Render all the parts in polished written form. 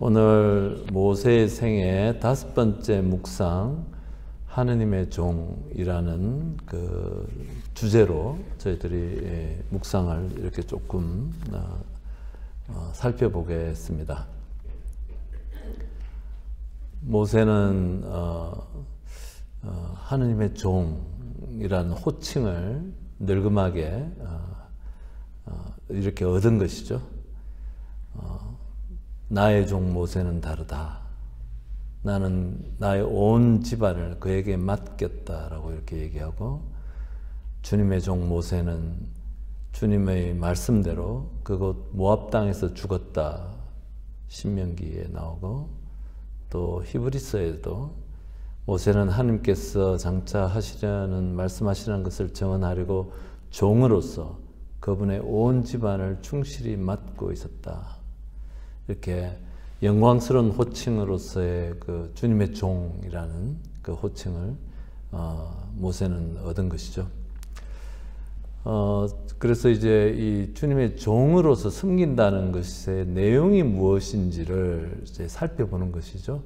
오늘 모세의 생애 5번째 묵상, 하느님의 종이라는 그 주제로 저희들이 묵상을 이렇게 조금 살펴보겠습니다. 모세는 하느님의 종이라는 호칭을 늙음하게 이렇게 얻은 것이죠. 나의 종 모세는 다르다. 나는 나의 온 집안을 그에게 맡겼다라고 이렇게 얘기하고, 주님의 종 모세는 주님의 말씀대로 그곳 모압 땅에서 죽었다. 신명기에 나오고, 또 히브리서에도 모세는 하나님께서 장차 하시려는 말씀하시는 것을 정언하려고 종으로서 그분의 온 집안을 충실히 맡고 있었다. 이렇게 영광스러운 호칭으로서의 그 주님의 종이라는 그 호칭을 모세는 얻은 것이죠. 그래서 이제 이 주님의 종으로서 섬긴다는 것의 내용이 무엇인지를 이제 살펴보는 것이죠.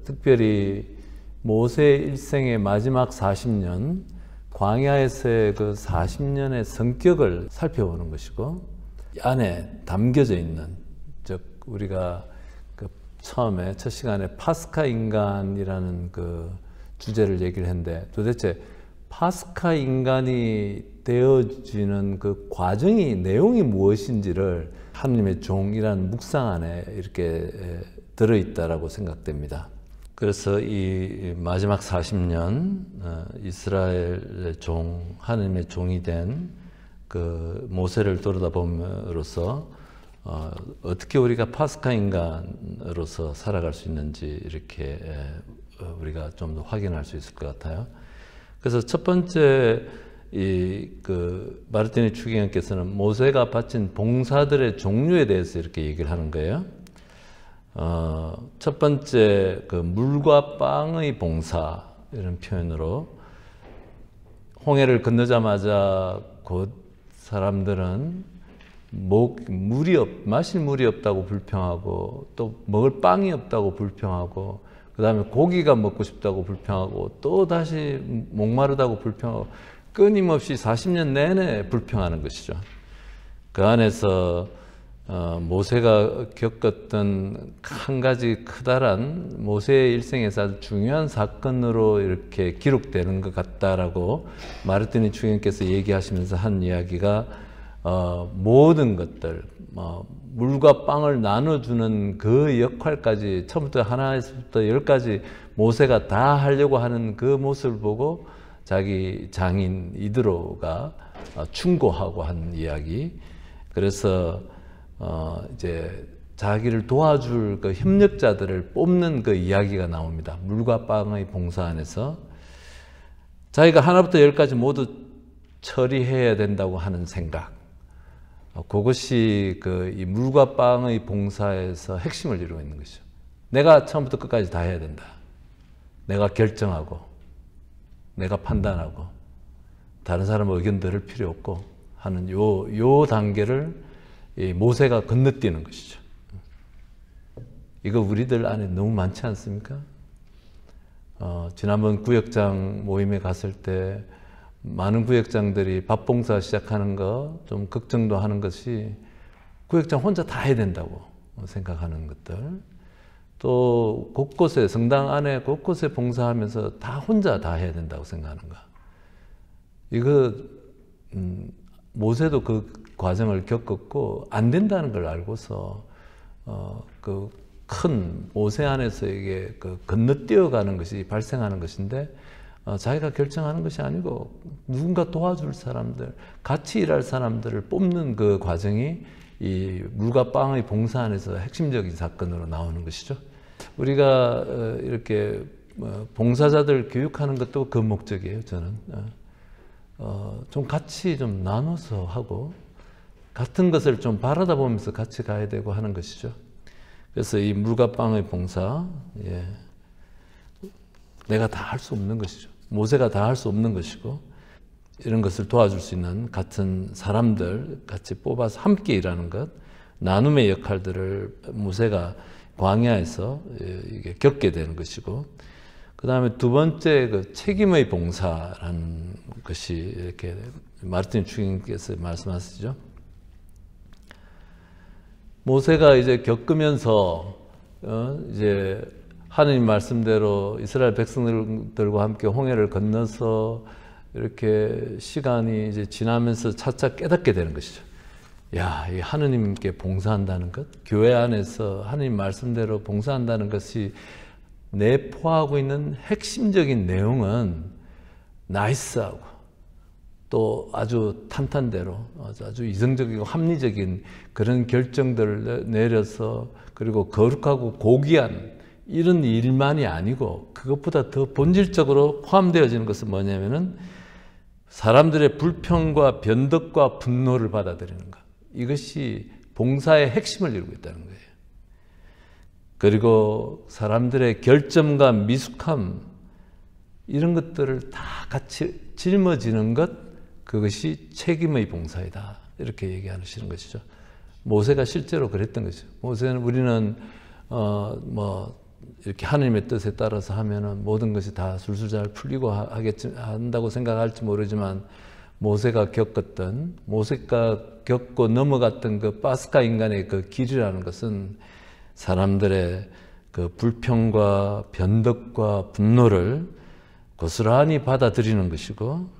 특별히 모세의 일생의 마지막 40년, 광야에서의 그 40년의 성격을 살펴보는 것이고, 안에 담겨져 있는, 즉 우리가 그 처음에 첫 시간에 파스카 인간이라는 그 주제를 얘기를 했는데, 도대체 파스카 인간이 되어지는 그 과정이, 내용이 무엇인지를 하느님의 종이라는 묵상 안에 이렇게 들어있다라고 생각됩니다. 그래서 이 마지막 40년 이스라엘의 종, 하느님의 종이 된 그 모세를 돌아다봄으로써 어떻게 우리가 파스카 인간으로서 살아갈 수 있는지 이렇게 우리가 좀 더 확인할 수 있을 것 같아요. 그래서 첫 번째 마르티니 추기경께서는 모세가 바친 봉사들의 종류에 대해서 이렇게 얘기를 하는 거예요. 첫 번째 그 물과 빵의 봉사, 이런 표현으로, 홍해를 건너자마자 곧 사람들은 마실 물이 없다고 불평하고, 또 먹을 빵이 없다고 불평하고, 그 다음에 고기가 먹고 싶다고 불평하고, 또 다시 목마르다고 불평하고, 끊임없이 40년 내내 불평하는 것이죠. 그 안에서 모세가 겪었던 한 가지 크다란, 모세의 일생에서 아주 중요한 사건으로 이렇게 기록되는 것 같다라고 마르티니 추기경께서 얘기하시면서 한 이야기가, 모든 것들, 물과 빵을 나눠주는 그 역할까지, 처음부터 하나에서부터 10까지 모세가 다 하려고 하는 그 모습을 보고 자기 장인 이드로가 충고하고 한 이야기. 그래서 이제 자기를 도와줄 그 협력자들을 뽑는 그 이야기가 나옵니다. 물과 빵의 봉사 안에서 자기가 하나부터 10까지 모두 처리해야 된다고 하는 생각, 그것이 이 물과 빵의 봉사에서 핵심을 이루고 있는 것이죠. 내가 처음부터 끝까지 다 해야 된다. 내가 결정하고, 내가 판단하고, 다른 사람 의견 들을 필요 없고 하는 요 단계를 모세가 건너뛰는 것이죠. 이거 우리들 안에 너무 많지 않습니까? 지난번 구역장 모임에 갔을 때 많은 구역장들이 밥 봉사 시작하는 거 좀 걱정도 하는 것이, 구역장 혼자 다 해야 된다고 생각하는 것들, 또 곳곳에, 성당 안에 곳곳에 봉사하면서 다 혼자 다 해야 된다고 생각하는 거. 이거 모세도 그 과정을 겪었고 안 된다는 걸 알고서 그 큰 모세 안에서 이게 건너뛰어가는 것이 발생하는 것인데, 자기가 결정하는 것이 아니고 누군가 도와줄 사람들, 같이 일할 사람들을 뽑는 그 과정이 이 물과 빵의 봉사 안에서 핵심적인 사건으로 나오는 것이죠. 우리가 이렇게 봉사자들 교육하는 것도 그 목적이에요. 저는 좀 같이 좀 나눠서 하고, 같은 것을 좀 바라다 보면서 같이 가야 되고 하는 것이죠. 그래서 이 물과 빵의 봉사, 내가 다 할 수 없는 것이죠. 모세가 다 할 수 없는 것이고, 이런 것을 도와줄 수 있는 같은 사람들 같이 뽑아서 함께 일하는 것, 나눔의 역할들을 모세가 광야에서 이게 겪게 되는 것이고, 그 다음에 두 번째 그 책임의 봉사라는 것이 이렇게 마르틴 주기님께서 말씀하시죠. 모세가 이제 겪으면서 이제 하느님 말씀대로 이스라엘 백성들과 함께 홍해를 건너서 이렇게 시간이 이제 지나면서 차차 깨닫게 되는 것이죠. 야, 이 하느님께 봉사한다는 것, 교회 안에서 하느님 말씀대로 봉사한다는 것이 내포하고 있는 핵심적인 내용은 나이스하고 또 아주 탄탄대로 아주 이성적이고 합리적인 그런 결정들을 내려서 그리고 거룩하고 고귀한 이런 일만이 아니고 그것보다 더 본질적으로 포함되어지는 것은 뭐냐면은 사람들의 불평과 변덕과 분노를 받아들이는 것. 이것이 봉사의 핵심을 이루고 있다는 거예요. 그리고 사람들의 결점과 미숙함 이런 것들을 다 같이 짊어지는 것, 그것이 책임의 봉사이다. 이렇게 얘기하시는 것이죠. 모세가 실제로 그랬던 것이죠. 모세는 우리는 이렇게 하나님의 뜻에 따라서 하면은 모든 것이 다 술술 잘 풀리고 한다고 생각할지 모르지만 모세가 겪고 넘어갔던 그 파스카 인간의 그 길이라는 것은 사람들의 그 불평과 변덕과 분노를 고스란히 받아들이는 것이고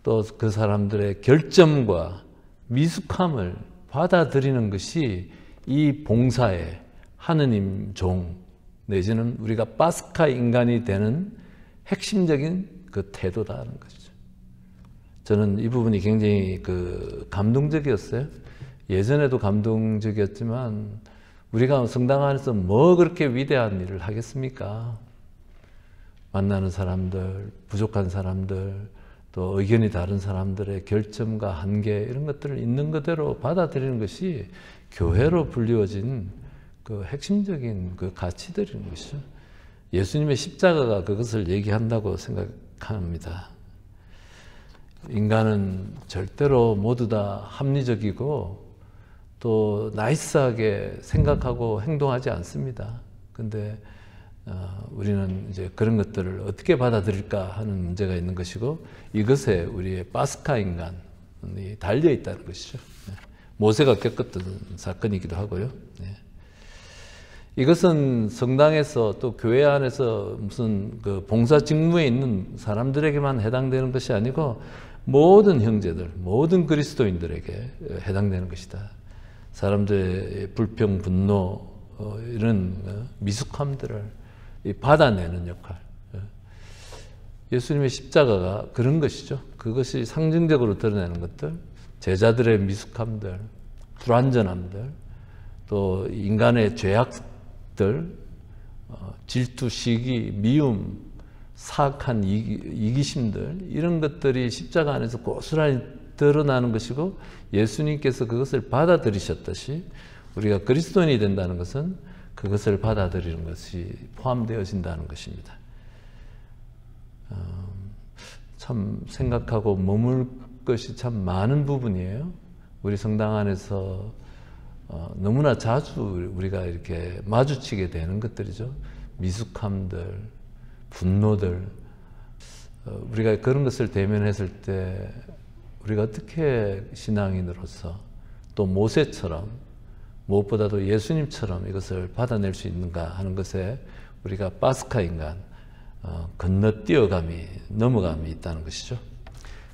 또 그 사람들의 결점과 미숙함을 받아들이는 것이 이 봉사의 하느님 종 내지는 우리가 파스카 인간이 되는 핵심적인 그 태도다는 것이죠. 저는 이 부분이 굉장히 감동적이었어요. 예전에도 감동적이었지만 우리가 성당 안에서 뭐 그렇게 위대한 일을 하겠습니까? 만나는 사람들, 부족한 사람들, 또 의견이 다른 사람들의 결점과 한계 이런 것들을 있는 그대로 받아들이는 것이 교회로 불리워진 그 핵심적인 그 가치들인 것이죠. 예수님의 십자가가 그것을 얘기한다고 생각합니다. 인간은 절대로 모두 다 합리적이고 또 나이스하게 생각하고 행동하지 않습니다. 근데 우리는 이제 그런 것들을 어떻게 받아들일까 하는 문제가 있는 것이고 이것에 우리의 파스카 인간이 달려 있다는 것이죠. 모세가 겪었던 사건이기도 하고요. 이것은 성당에서 또 교회 안에서 무슨 그 봉사 직무에 있는 사람들에게만 해당되는 것이 아니고 모든 형제들, 모든 그리스도인들에게 해당되는 것이다. 사람들의 불평, 분노 이런 미숙함들을 받아내는 역할. 예수님의 십자가가 그런 것이죠. 그것이 상징적으로 드러내는 것들, 제자들의 미숙함들, 불완전함들, 또 인간의 죄악들, 질투, 시기, 미움, 사악한 이기심들 이런 것들이 십자가 안에서 고스란히 드러나는 것이고 예수님께서 그것을 받아들이셨듯이 우리가 그리스도인이 된다는 것은 그것을 받아들이는 것이 포함되어진다는 것입니다. 참 생각하고 머물 것이 참 많은 부분이에요. 우리 성당 안에서 너무나 자주 우리가 이렇게 마주치게 되는 것들이죠. 미숙함들, 분노들. 우리가 그런 것을 대면했을 때 우리가 어떻게 신앙인으로서 또 모세처럼 무엇보다도 예수님처럼 이것을 받아낼 수 있는가 하는 것에 우리가 파스카 인간 건너뛰어감이 넘어감이 있다는 것이죠.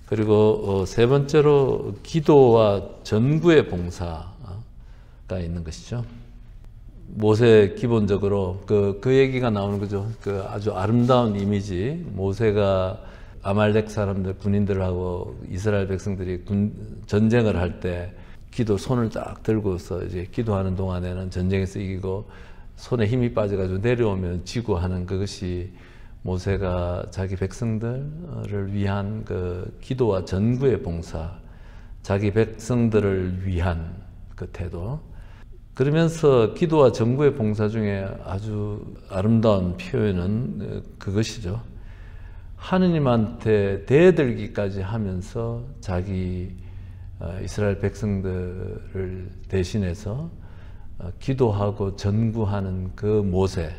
그리고 세 번째로 기도와 전구의 봉사가 있는 것이죠. 모세 기본적으로 그 얘기가 나오는 거죠. 그 아주 아름다운 이미지. 모세가 아말렉 사람들 군인들하고 이스라엘 백성들이 전쟁을 할 때 손을 딱 들고서 이제 기도하는 동안에는 전쟁에서 이기고 손에 힘이 빠져가지고 내려오면 지고 하는 그것이 모세가 자기 백성들을 위한 그 기도와 전구의 봉사, 자기 백성들을 위한 그 태도. 그러면서 기도와 전구의 봉사 중에 아주 아름다운 표현은 그것이죠. 하느님한테 대들기까지 하면서 자기 이스라엘 백성들을 대신해서 기도하고 전구하는 그 모세.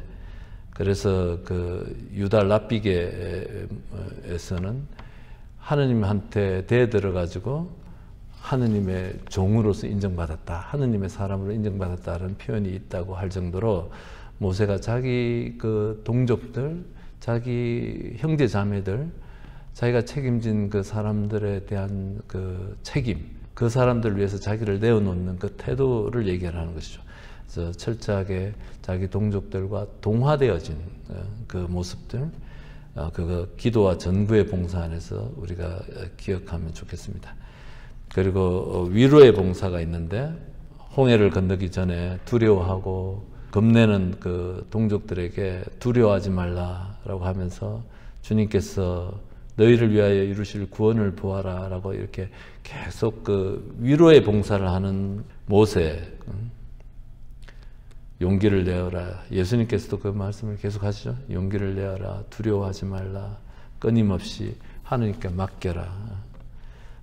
그래서 그 유다 랍비게에서는 하느님한테 대들어 가지고 하느님의 종으로서 인정받았다, 하느님의 사람으로 인정받았다는 표현이 있다고 할 정도로 모세가 자기 그 동족들, 자기 형제 자매들, 자기가 책임진 그 사람들에 대한 그 책임, 그 사람들을 위해서 자기를 내어놓는 그 태도를 얘기하는 것이죠. 그래서 철저하게 자기 동족들과 동화되어진 그 모습들, 그 기도와 전구의 봉사 안에서 우리가 기억하면 좋겠습니다. 그리고 위로의 봉사가 있는데, 홍해를 건너기 전에 두려워하고 겁내는 그 동족들에게 두려워하지 말라라고 하면서 주님께서 너희를 위하여 이루실 구원을 보아라 라고 이렇게 계속 그 위로의 봉사를 하는 모세, 용기를 내어라. 예수님께서도 그 말씀을 계속 하시죠. 용기를 내어라, 두려워하지 말라, 끊임없이 하느님께 맡겨라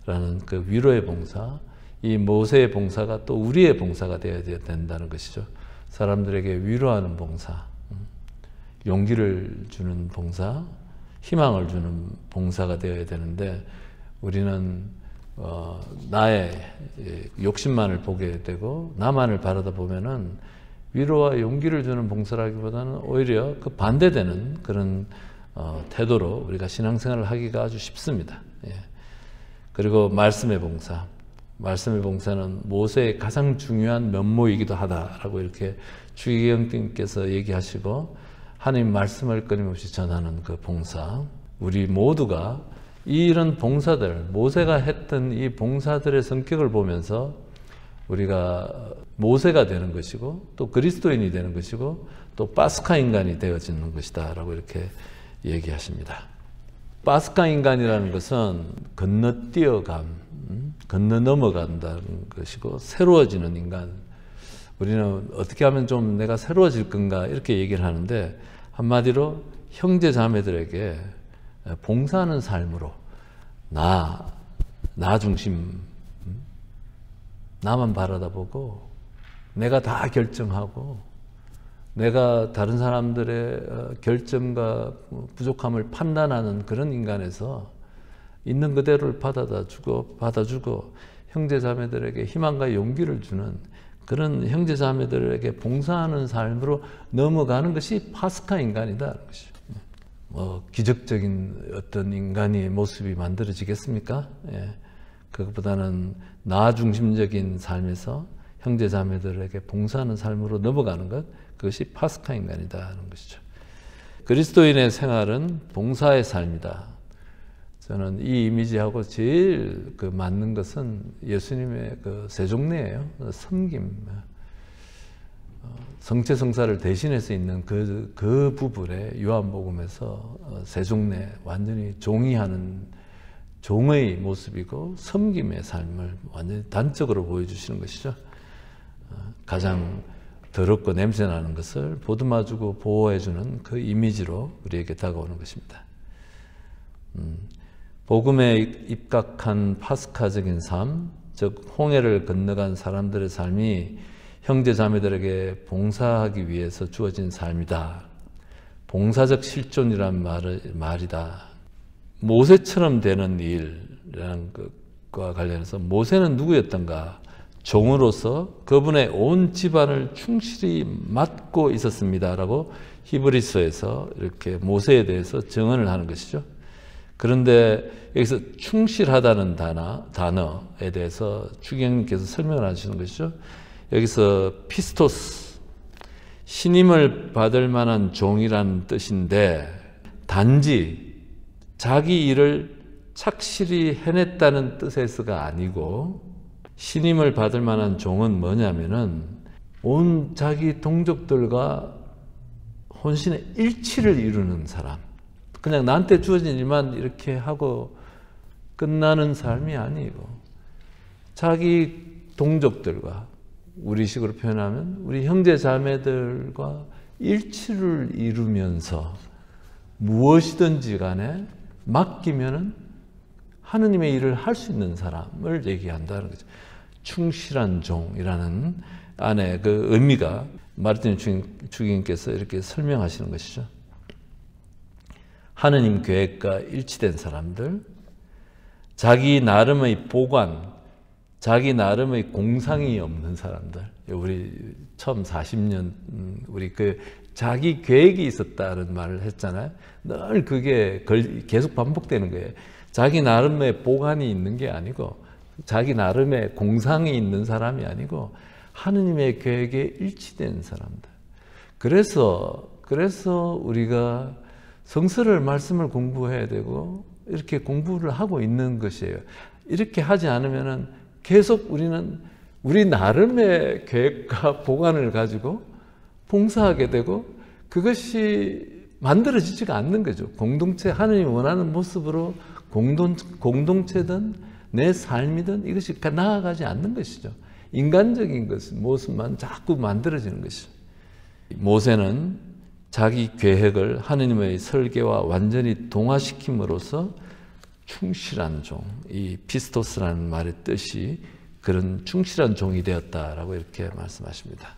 라는 그 위로의 봉사, 이 모세의 봉사가 또 우리의 봉사가 되어야 된다는 것이죠. 사람들에게 위로하는 봉사, 용기를 주는 봉사, 희망을 주는 봉사가 되어야 되는데, 우리는 나의 욕심만을 보게 되고 나만을 바라다 보면은 위로와 용기를 주는 봉사라기보다는 오히려 그 반대되는 그런 태도로 우리가 신앙생활을 하기가 아주 쉽습니다. 예. 그리고 말씀의 봉사, 말씀의 봉사는 모세의 가장 중요한 면모이기도 하다라고 이렇게 주기경님께서 얘기하시고, 하나님 말씀을 끊임없이 전하는 그 봉사, 우리 모두가 이런 봉사들, 모세가 했던 이 봉사들의 성격을 보면서 우리가 모세가 되는 것이고, 또 그리스도인이 되는 것이고, 또 파스카 인간이 되어지는 것이다 라고 이렇게 얘기하십니다. 파스카 인간이라는 것은 건너뛰어감, 건너 넘어간다는 것이고, 새로워지는 인간. 우리는 어떻게 하면 좀 내가 새로워질 건가 이렇게 얘기를 하는데, 한마디로 형제 자매들에게 봉사하는 삶으로 나 중심, 나만 바라다 보고 내가 다 결정하고 내가 다른 사람들의 결정과 부족함을 판단하는 그런 인간에서 있는 그대로를 받아주고 형제 자매들에게 희망과 용기를 주는 그런 형제 자매들에게 봉사하는 삶으로 넘어가는 것이 파스카 인간이다. 기적적인 어떤 인간의 모습이 만들어지겠습니까? 예. 그것보다는 나 중심적인 삶에서 형제 자매들에게 봉사하는 삶으로 넘어가는 것, 그것이 파스카 인간이다 하는 것이죠. 그리스도인의 생활은 봉사의 삶이다. 저는 이 이미지하고 제일 맞는 것은 예수님의 그 세종례예요. 섬김. 성체성사를 대신해서 있는 그 부분에 요한복음에서 세종례, 완전히 종이하는 종의 모습이고 섬김의 삶을 완전히 단적으로 보여주시는 것이죠. 가장 더럽고 냄새나는 것을 보듬어주고 보호해주는 그 이미지로 우리에게 다가오는 것입니다. 복음에 입각한 파스카적인 삶, 즉 홍해를 건너간 사람들의 삶이 형제 자매들에게 봉사하기 위해서 주어진 삶이다. 봉사적 실존이란 말이다. 모세처럼 되는 일이라는 것과 관련해서 모세는 누구였던가? 종으로서 그분의 온 집안을 충실히 맡고 있었습니다라고 히브리서에서 이렇게 모세에 대해서 증언을 하는 것이죠. 그런데 여기서 충실하다는 단어에 대해서 추경님께서 설명을 하시는 것이죠. 여기서 피스토스, 신임을 받을 만한 종이라는 뜻인데, 단지 자기 일을 착실히 해냈다는 뜻에서가 아니고, 신임을 받을 만한 종은 뭐냐면은 온 자기 동족들과 혼신의 일치를 이루는 사람. 그냥 나한테 주어진 일만 이렇게 하고 끝나는 삶이 아니고, 자기 동족들과, 우리식으로 표현하면 우리 형제 자매들과 일치를 이루면서 무엇이든지 간에 맡기면은 하느님의 일을 할 수 있는 사람을 얘기한다는 거죠. 충실한 종이라는 안에 그 의미가 마르틴 주기님께서 이렇게 설명하시는 것이죠. 하느님 계획과 일치된 사람들, 자기 나름의 보관, 자기 나름의 공상이 없는 사람들. 우리 처음 40년 우리 그 자기 계획이 있었다는 말을 했잖아요. 늘 그게 계속 반복되는 거예요. 자기 나름의 보관이 있는 게 아니고 자기 나름의 공상이 있는 사람이 아니고 하느님의 계획에 일치된 사람들. 그래서 우리가 성서를 말씀을 공부해야 되고 이렇게 공부를 하고 있는 것이에요. 이렇게 하지 않으면은 계속 우리는 우리 나름의 계획과 보관을 가지고 봉사하게 되고 그것이 만들어지지가 않는 거죠. 공동체, 하느님이 원하는 모습으로 공동체든 내 삶이든 이것이 나아가지 않는 것이죠. 인간적인 모습만 자꾸 만들어지는 것이죠. 모세는 자기 계획을 하느님의 설계와 완전히 동화시킴으로써 충실한 종, 이 피스토스라는 말의 뜻이 그런 충실한 종이 되었다라고 이렇게 말씀하십니다.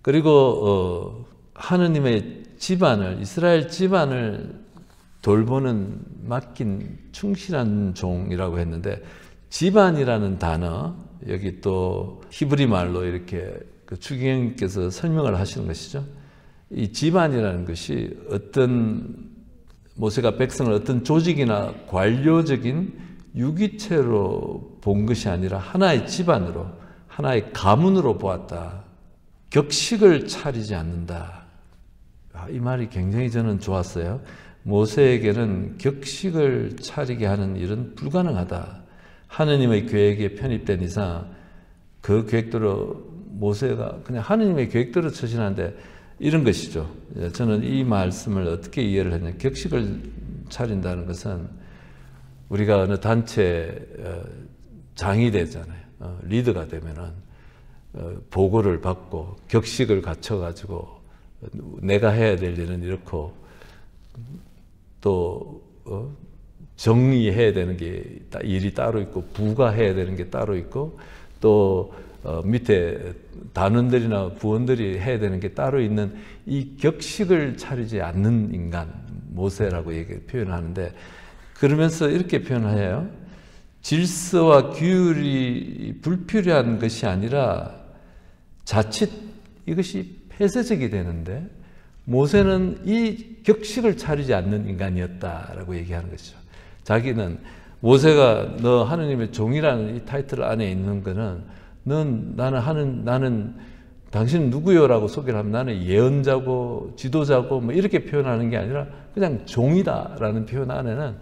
그리고 하느님의 집안을, 이스라엘 집안을 돌보는 맡긴 충실한 종이라고 했는데, 집안이라는 단어, 여기 또 히브리 말로 이렇게 그 추기경님께서 설명을 하시는 것이죠. 이 집안이라는 것이 모세가 백성을 어떤 조직이나 관료적인 유기체로 본 것이 아니라 하나의 집안으로, 하나의 가문으로 보았다. 격식을 차리지 않는다. 이 말이 굉장히 저는 좋았어요. 모세에게는 격식을 차리게 하는 일은 불가능하다. 하느님의 계획에 편입된 이상 그 계획대로 모세가 그냥 하느님의 계획대로 처신하는데 이런 것이죠. 저는 이 말씀을 어떻게 이해를 했냐면, 격식을 차린다는 것은 우리가 어느 단체 장이 되잖아요. 리더가 되면은 보고를 받고 격식을 갖춰가지고 내가 해야 될 일은 이렇고 또 정리해야 되는 게 일이 따로 있고 부가 해야 되는 게 따로 있고 또 밑에 단원들이나 부원들이 해야 되는 게 따로 있는 이 격식을 차리지 않는 인간, 모세라고 표현하는데, 그러면서 이렇게 표현해요. 질서와 규율이 불필요한 것이 아니라 자칫 이것이 폐쇄적이 되는데, 모세는 이 격식을 차리지 않는 인간이었다라고 얘기하는 것이죠. 자기는 모세가 너 하느님의 종이라는 이 타이틀 안에 있는 거는 나는 당신은 누구요라고 소개를 하면 나는 예언자고 지도자고 뭐 이렇게 표현하는 게 아니라 그냥 종이다라는 표현 안에는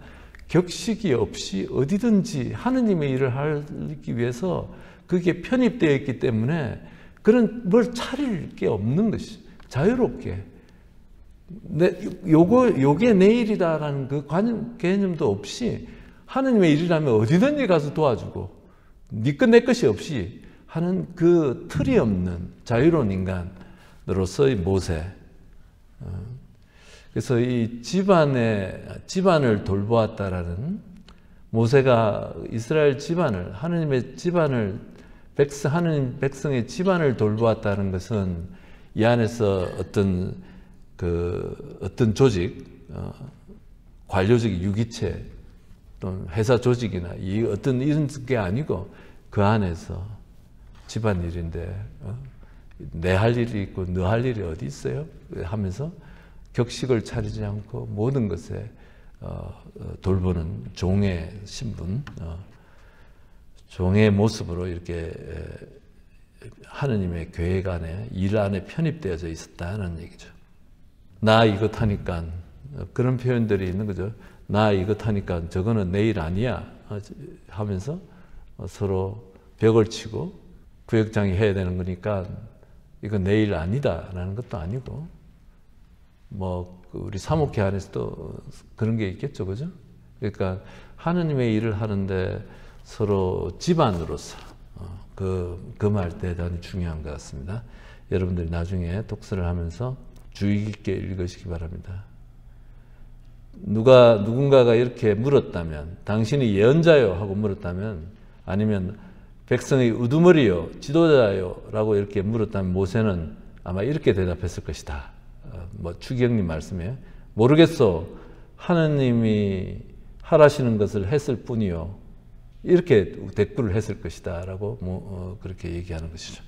격식이 없이 어디든지 하느님의 일을 하기 위해서 그게 편입되어 있기 때문에 그런 뭘 차릴 게 없는 것이 자유롭게 요게 내 일이다라는 그 개념도 없이 하느님의 일이라면 어디든지 가서 도와주고 네 것 내 것이 없이 하는 그 틀이 없는 자유로운 인간으로서의 모세. 그래서 이 집안을 돌보았다라는, 모세가 이스라엘 집안을, 하느님의 집안을, 하느님 백성의 집안을 돌보았다는 것은 이 안에서 어떤 조직, 관료적인 유기체 또는 회사 조직이나 어떤 이런 게 아니고 그 안에서 집안일인데 내 할 일이 있고 너 할 일이 어디 있어요? 하면서 격식을 차리지 않고 모든 것에 돌보는 종의 신분, 종의 모습으로 이렇게 하느님의 계획 안에, 일 안에 편입되어져 있었다는 얘기죠. 나 이것 하니까, 그런 표현들이 있는 거죠. 나 이것 하니까 저거는 내 일 아니야 하면서 서로 벽을 치고, 구역장이 해야 되는 거니까 이건 내 일 아니다라는 것도 아니고, 우리 사목회 안에서도 그런 게 있겠죠, 그죠? 그러니까 하느님의 일을 하는데 서로 집안으로서 그 말 대단히 중요한 것 같습니다. 여러분들이 나중에 독서를 하면서 주의 깊게 읽으시기 바랍니다. 누군가가 이렇게 물었다면, 당신이 예언자요 하고 물었다면, 아니면 백성의 우두머리요, 지도자요 라고 이렇게 물었다면 모세는 아마 이렇게 대답했을 것이다. 뭐 추기경님 말씀이에요. 모르겠어. 하느님이 하라시는 것을 했을 뿐이요. 이렇게 대꾸를 했을 것이다 라고 그렇게 얘기하는 것이죠.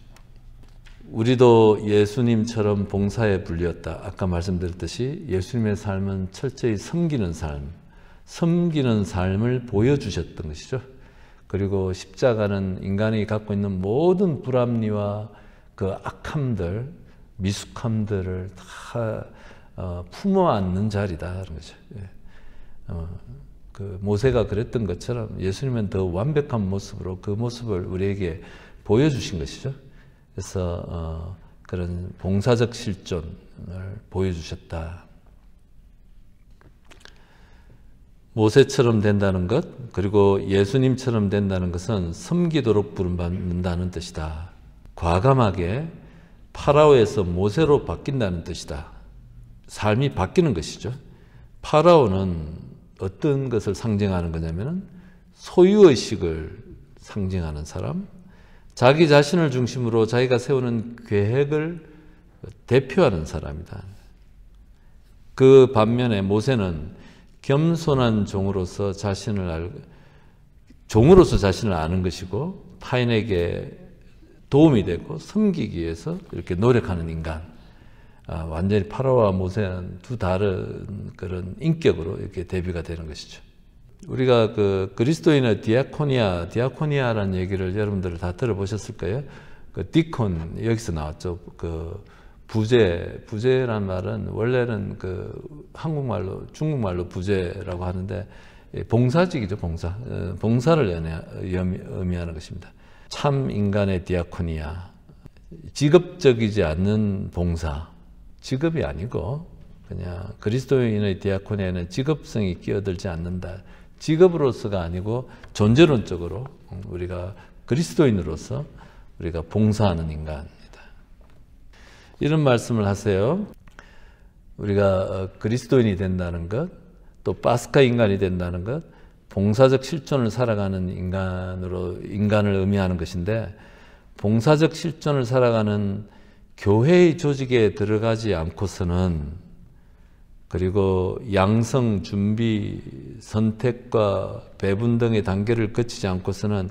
우리도 예수님처럼 봉사에 불렸다. 아까 말씀드렸듯이 예수님의 삶은 철저히 섬기는 삶을 보여주셨던 것이죠. 그리고 십자가는 인간이 갖고 있는 모든 불합리와 그 악함들, 미숙함들을 다 품어 안는 자리다 하는 거죠. 그 모세가 그랬던 것처럼 예수님은 더 완벽한 모습으로 그 모습을 우리에게 보여주신 것이죠. 그래서 그런 봉사적 실존을 보여주셨다. 모세처럼 된다는 것, 그리고 예수님처럼 된다는 것은 섬기도록 부름받는다는 뜻이다. 과감하게 파라오에서 모세로 바뀐다는 뜻이다. 삶이 바뀌는 것이죠. 파라오는 어떤 것을 상징하는 거냐면 소유의식을 상징하는 사람, 자기 자신을 중심으로 자기가 세우는 계획을 대표하는 사람이다. 그 반면에 모세는 겸손한 종으로서 자신을 아는 것이고 타인에게 도움이 되고 섬기기 위해서 이렇게 노력하는 인간. 완전히 파라오와 모세는 두 다른 그런 인격으로 이렇게 대비가 되는 것이죠. 우리가 그 그리스도인의 디아코니아라는 얘기를 여러분들 다 들어보셨을 거예요. 그 디콘 여기서 나왔죠. 그 부제란 말은 원래는 그 한국말로 중국말로 부제라고 하는데 봉사직이죠. 봉사를 의미하는 것입니다. 참 인간의 디아코니아, 직업적이지 않는 봉사, 직업이 아니고 그냥 그리스도인의 디아코니아는 직업성이 끼어들지 않는다. 직업으로서가 아니고 존재론적으로 우리가 그리스도인으로서 우리가 봉사하는 인간입니다. 이런 말씀을 하세요. 우리가 그리스도인이 된다는 것, 또 파스카 인간이 된다는 것, 봉사적 실존을 살아가는 인간을 의미하는 것인데, 봉사적 실존을 살아가는 교회의 조직에 들어가지 않고서는, 그리고 양성, 준비, 선택과 배분 등의 단계를 거치지 않고서는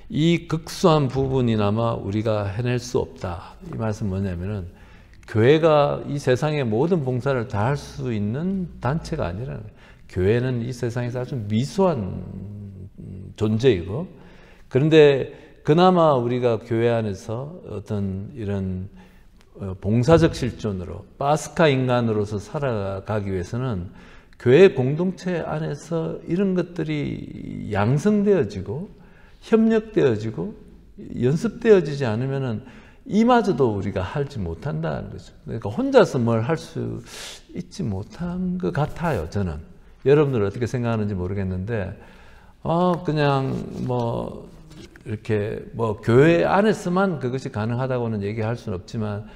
이 극소한 부분이나마 우리가 해낼 수 없다. 이 말씀은 뭐냐면은 교회가 이 세상의 모든 봉사를 다 할 수 있는 단체가 아니라는 거예요. 교회는 이 세상에서 아주 미소한 존재이고, 그런데 그나마 우리가 교회 안에서 어떤 이런 봉사적 실존으로 파스카 인간으로서 살아가기 위해서는 교회 공동체 안에서 이런 것들이 양성되어지고 협력되어지고 연습되어지지 않으면은 이마저도 우리가 하지 못한다는 거죠. 그러니까 혼자서 뭘 할 수 있지 못한 것 같아요, 저는. 여러분들 어떻게 생각하는지 모르겠는데, 그냥 이렇게 교회 안에서만 그것이 가능하다고는 얘기할 수는 없지만,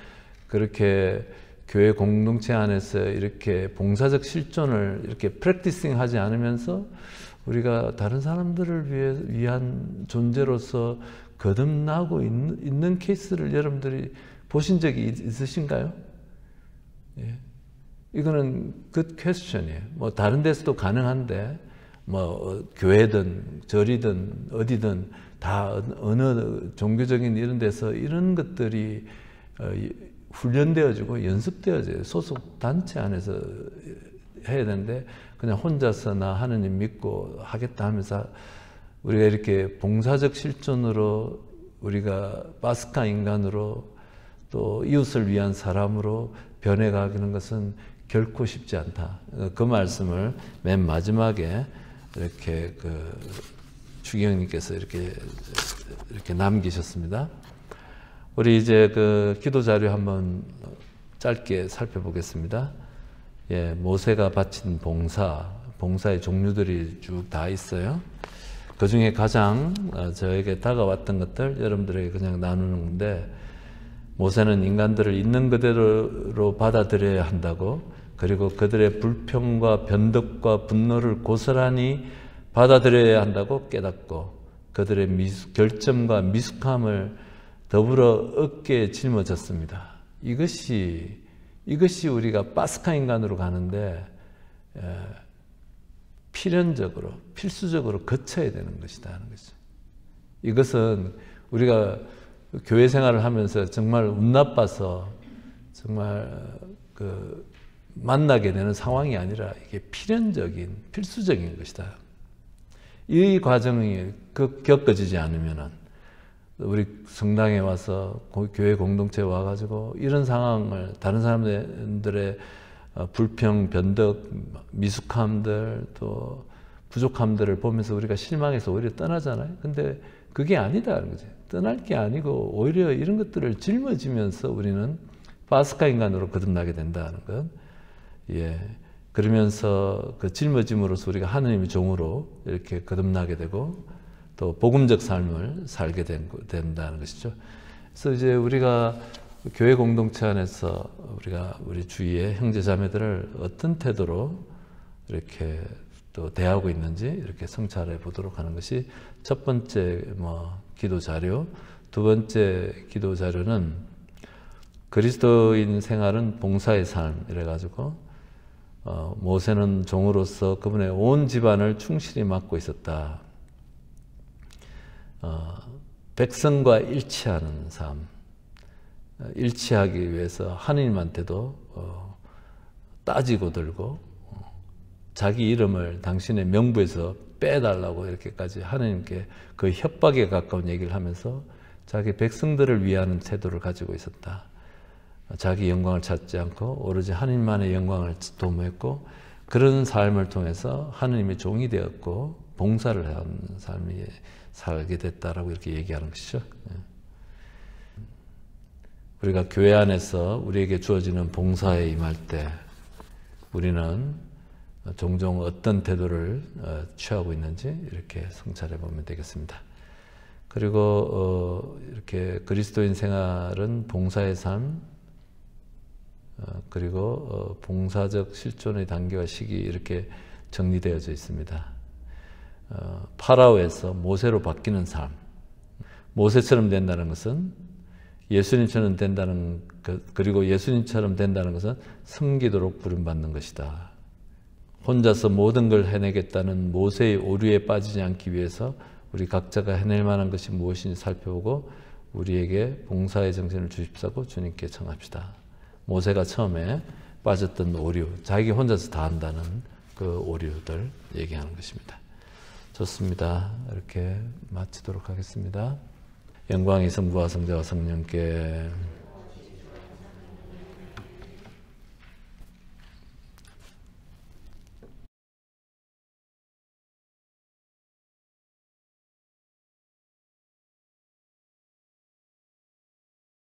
그렇게 교회 공동체 안에서 이렇게 봉사적 실존을 이렇게 프랙티싱 하지 않으면서 우리가 다른 사람들을 위한 존재로서 거듭나고 있는 케이스를 여러분들이 보신 적이 있으신가요? 예. 이거는 good question이에요. 다른 데서도 가능한데, 교회든 절이든 어디든 다 어느 종교적인 이런 데서 이런 것들이 훈련되어지고 연습되어져요. 소속 단체 안에서 해야 되는데, 그냥 혼자서 나 하느님 믿고 하겠다 하면서 우리가 이렇게 봉사적 실존으로 우리가 파스카 인간으로 또 이웃을 위한 사람으로 변해가는 것은 결코 쉽지 않다. 그 말씀을 맨 마지막에 이렇게 추기경님께서 이렇게 남기셨습니다. 우리 이제 기도 자료 한번 짧게 살펴보겠습니다. 예, 모세가 바친 봉사의 종류들이 쭉 다 있어요. 그 중에 가장 저에게 다가왔던 것들 여러분들에게 그냥 나누는 건데, 모세는 인간들을 있는 그대로 받아들여야 한다고, 그리고 그들의 불평과 변덕과 분노를 고스란히 받아들여야 한다고 깨닫고, 그들의 결점과 미숙함을 더불어 어깨에 짊어졌습니다. 이것이 우리가 파스카 인간으로 가는데 필연적으로, 필수적으로 거쳐야 되는 것이다 하는 거죠. 이것은 우리가 교회 생활을 하면서 정말 운 나빠서 정말 만나게 되는 상황이 아니라 이게 필연적인, 필수적인 것이다. 이 과정이 겪어지지 않으면은 우리 성당에 와서 교회 공동체에 와가지고 이런 상황을 다른 사람들의 불평, 변덕, 미숙함들 또 부족함들을 보면서 우리가 실망해서 오히려 떠나잖아요. 근데 그게 아니다는 거죠. 떠날 게 아니고 오히려 이런 것들을 짊어지면서 우리는 파스카 인간으로 거듭나게 된다는 것. 예. 그러면서 그 짊어짐으로써 우리가 하느님의 종으로 이렇게 거듭나게 되고 또 복음적 삶을 살게 된다는 것이죠. 그래서 이제 우리가 교회 공동체 안에서 우리가 우리 주위의 형제 자매들을 어떤 태도로 이렇게 또 대하고 있는지 이렇게 성찰해 보도록 하는 것이 첫 번째 기도 자료. 두 번째 기도 자료는 그리스도인 생활은 봉사의 삶 이래 가지고 모세는 종으로서 그분의 온 집안을 충실히 맡고 있었다. 백성과 일치하는 삶, 일치하기 위해서 하느님한테도 따지고 들고 자기 이름을 당신의 명부에서 빼달라고 이렇게까지 하느님께 그 협박에 가까운 얘기를 하면서 자기 백성들을 위하는 태도를 가지고 있었다. 자기 영광을 찾지 않고 오로지 하느님만의 영광을 도모했고 그런 삶을 통해서 하느님의 종이 되었고 봉사를 하는 삶이 살게 됐다라고 이렇게 얘기하는 것이죠. 우리가 교회 안에서 우리에게 주어지는 봉사에 임할 때 우리는 종종 어떤 태도를 취하고 있는지 이렇게 성찰해 보면 되겠습니다. 그리고 이렇게 그리스도인 생활은 봉사의 삶, 그리고 봉사적 실존의 단계와 시기 이렇게 정리되어져 있습니다. 파라오에서 모세로 바뀌는 삶, 모세처럼 된다는 것은 예수님처럼 된다는 것, 그리고 예수님처럼 된다는 것은 섬기도록 부름받는 것이다. 혼자서 모든 걸 해내겠다는 모세의 오류에 빠지지 않기 위해서 우리 각자가 해낼 만한 것이 무엇인지 살펴보고 우리에게 봉사의 정신을 주십사고 주님께 청합시다. 모세가 처음에 빠졌던 오류, 자기 혼자서 다 한다는 그 오류들 얘기하는 것입니다. 좋습니다. 이렇게 마치도록 하겠습니다. 영광이 성부와 성자와 성령께